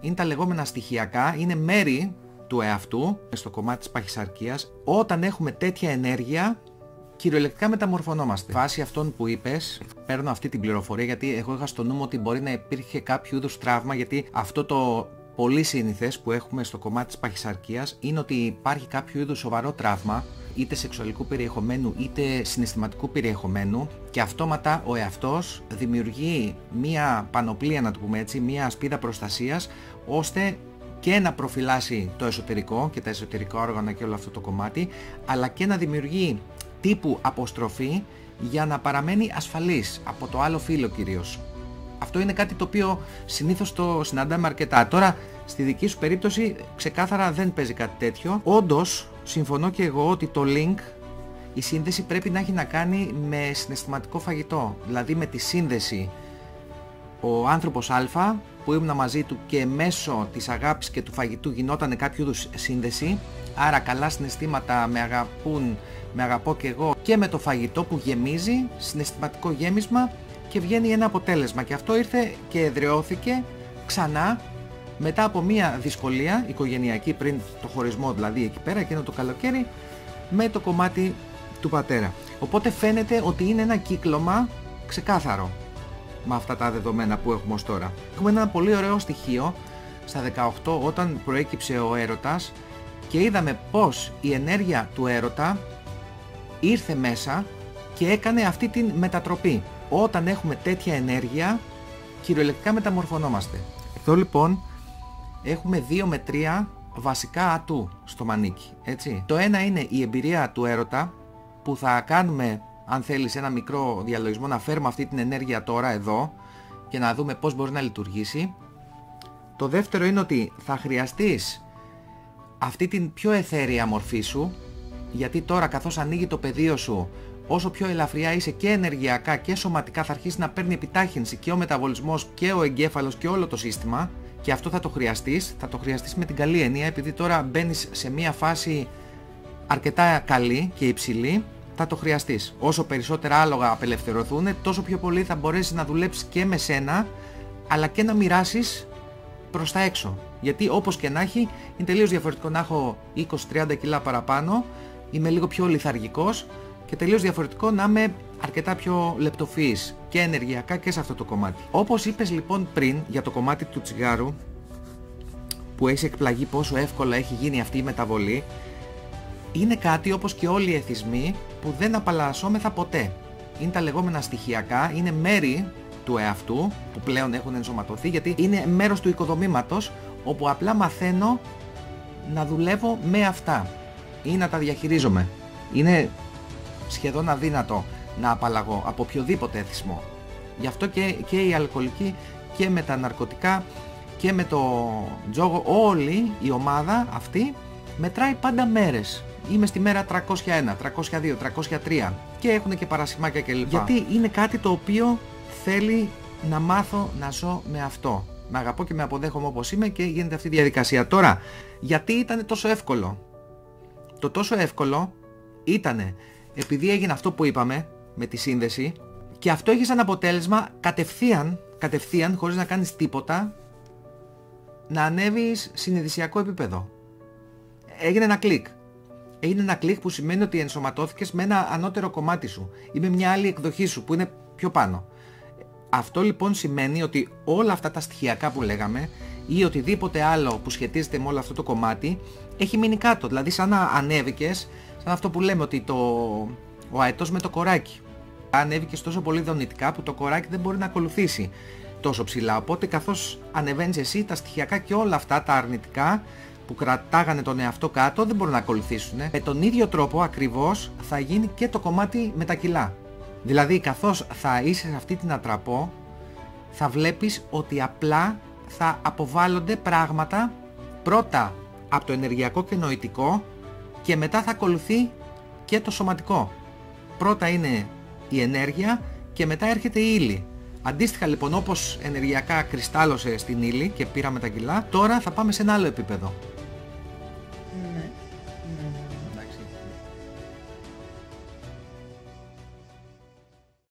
είναι τα λεγόμενα στοιχειακά, είναι μέρη του εαυτού, στο κομμάτι της παχυσαρκίας. Όταν έχουμε τέτοια ενέργεια, κυριολεκτικά μεταμορφωνόμαστε. Βάσει αυτών που είπες, παίρνω αυτή την πληροφορία γιατί εγώ είχα στο νου μου ότι μπορεί να υπήρχε κάποιο είδους τραύμα, γιατί αυτό το πολύ σύνηθες που έχουμε στο κομμάτι της παχυσαρκίας είναι ότι υπάρχει κάποιο είδους σοβαρό τραύμα, είτε σεξουαλικού περιεχομένου είτε συναισθηματικού περιεχομένου, και αυτόματα ο εαυτός δημιουργεί μία πανοπλία, να το πούμε έτσι, μία ασπίδα προστασίας, ώστε και να προφυλάσει το εσωτερικό και τα εσωτερικά όργανα και όλο αυτό το κομμάτι, αλλά και να δημιουργεί τύπου αποστροφή για να παραμένει ασφαλής από το άλλο φύλο κυρίως. Αυτό είναι κάτι το οποίο συνήθως το συναντάμε αρκετά. Τώρα, στη δική σου περίπτωση, ξεκάθαρα δεν παίζει κάτι τέτοιο. Όντως, συμφωνώ και εγώ ότι το link, η σύνδεση πρέπει να έχει να κάνει με συναισθηματικό φαγητό. Δηλαδή με τη σύνδεση ο άνθρωπος Α που ήμουν μαζί του και μέσω της αγάπης και του φαγητού γινόταν κάποιο είδους σύνδεση. Άρα καλά συναισθήματα, με αγαπούν, με αγαπώ και εγώ, και με το φαγητό που γεμίζει, συναισθηματικό γέμισμα, και βγαίνει ένα αποτέλεσμα. Και αυτό ήρθε και εδραιώθηκε ξανά μετά από μια δυσκολία οικογενειακή, πριν το χωρισμό δηλαδή εκεί πέρα, εκείνο το καλοκαίρι, με το κομμάτι του πατέρα. Οπότε φαίνεται ότι είναι ένα κύκλωμα ξεκάθαρο με αυτά τα δεδομένα που έχουμε ως τώρα. Έχουμε ένα πολύ ωραίο στοιχείο στα 18, όταν προέκυψε ο έρωτας και είδαμε πως η ενέργεια του έρωτα ήρθε μέσα και έκανε αυτή την μετατροπή. Όταν έχουμε τέτοια ενέργεια, κυριολεκτικά μεταμορφωνόμαστε. Εδώ λοιπόν έχουμε 2 με 3 βασικά ατού στο μανίκι, έτσι. Το ένα είναι η εμπειρία του έρωτα, που θα κάνουμε, αν θέλεις, ένα μικρό διαλογισμό, να φέρουμε αυτή την ενέργεια τώρα εδώ και να δούμε πώς μπορεί να λειτουργήσει. Το δεύτερο είναι ότι θα χρειαστείς αυτή την πιο εθέρια μορφή σου, γιατί τώρα καθώς ανοίγει το πεδίο σου, όσο πιο ελαφριά είσαι και ενεργειακά και σωματικά, θα αρχίσει να παίρνει επιτάχυνση και ο μεταβολισμός και ο εγκέφαλος και όλο το σύστημα, και αυτό θα το χρειαστείς με την καλή έννοια, επειδή τώρα μπαίνεις σε μια φάση αρκετά καλή και υψηλή, θα το χρειαστείς. Όσο περισσότερα άλογα απελευθερωθούν, τόσο πιο πολύ θα μπορέσεις να δουλέψεις και με σένα, αλλά και να μοιράσεις προς τα έξω. Γιατί όπως και να έχει, είναι τελείως διαφορετικό να έχω 20-30 κιλά παραπάνω, είμαι λίγο πιο λιθαργικός, και τελείως διαφορετικό να είμαι αρκετά πιο λεπτοφυής και ενεργειακά και σε αυτό το κομμάτι. Όπως είπες λοιπόν πριν για το κομμάτι του τσιγάρου, που έχει εκπλαγεί πόσο εύκολα έχει γίνει αυτή η μεταβολή, είναι κάτι όπως και όλοι οι εθισμοί που δεν απαλλασσόμεθα ποτέ. Είναι τα λεγόμενα στοιχειακά, είναι μέρη του εαυτού που πλέον έχουν ενσωματωθεί, γιατί είναι μέρος του οικοδομήματος, όπου απλά μαθαίνω να δουλεύω με αυτά ή να τα διαχειρίζομαι. Είναι σχεδόν αδύνατο να απαλλαγώ από οποιοδήποτε εθισμό. Γι' αυτό και η αλκοολική και με τα ναρκωτικά και με το τζόγο, όλη η ομάδα αυτή μετράει πάντα μέρες. Είμαι στη μέρα 301, 302, 303 και έχουν και παρασημάκια κλπ. Γιατί είναι κάτι το οποίο θέλει να μάθω να ζω με αυτό. Με αγαπώ και με αποδέχομαι όπως είμαι και γίνεται αυτή η διαδικασία. Τώρα, γιατί ήταν τόσο εύκολο? Το τόσο εύκολο ήτανε επειδή έγινε αυτό που είπαμε με τη σύνδεση, και αυτό έχει σαν αποτέλεσμα κατευθείαν χωρίς να κάνεις τίποτα, να ανέβεις συνειδησιακό επίπεδο. Έγινε ένα κλικ. Έγινε ένα κλικ που σημαίνει ότι ενσωματώθηκες με ένα ανώτερο κομμάτι σου ή με μια άλλη εκδοχή σου που είναι πιο πάνω. Αυτό λοιπόν σημαίνει ότι όλα αυτά τα στοιχειακά που λέγαμε ή οτιδήποτε άλλο που σχετίζεται με όλο αυτό το κομμάτι έχει μείνει κάτω. Δηλαδή σαν να ανέβηκες, σαν αυτό που λέμε ότι ο αετός με το κοράκι. Ανέβηκες τόσο πολύ δονητικά που το κοράκι δεν μπορεί να ακολουθήσει τόσο ψηλά. Οπότε καθώς ανεβαίνεις εσύ, τα στοιχειακά και όλα αυτά τα αρνητικά που κρατάγανε τον εαυτό κάτω δεν μπορούν να ακολουθήσουν. Με τον ίδιο τρόπο ακριβώς θα γίνει και το κομμάτι με τα κιλά. Δηλαδή καθώς θα είσαι σε αυτή την ατραπό, θα βλέπεις ότι απλά θα αποβάλλονται πράγματα πρώτα από το ενεργειακό και νοητικό και μετά θα ακολουθεί και το σωματικό. Πρώτα είναι η ενέργεια και μετά έρχεται η ύλη. Αντίστοιχα λοιπόν, όπως ενεργειακά κρυστάλλωσε στην ύλη και πήραμε τα κιλά, τώρα θα πάμε σε ένα άλλο επίπεδο.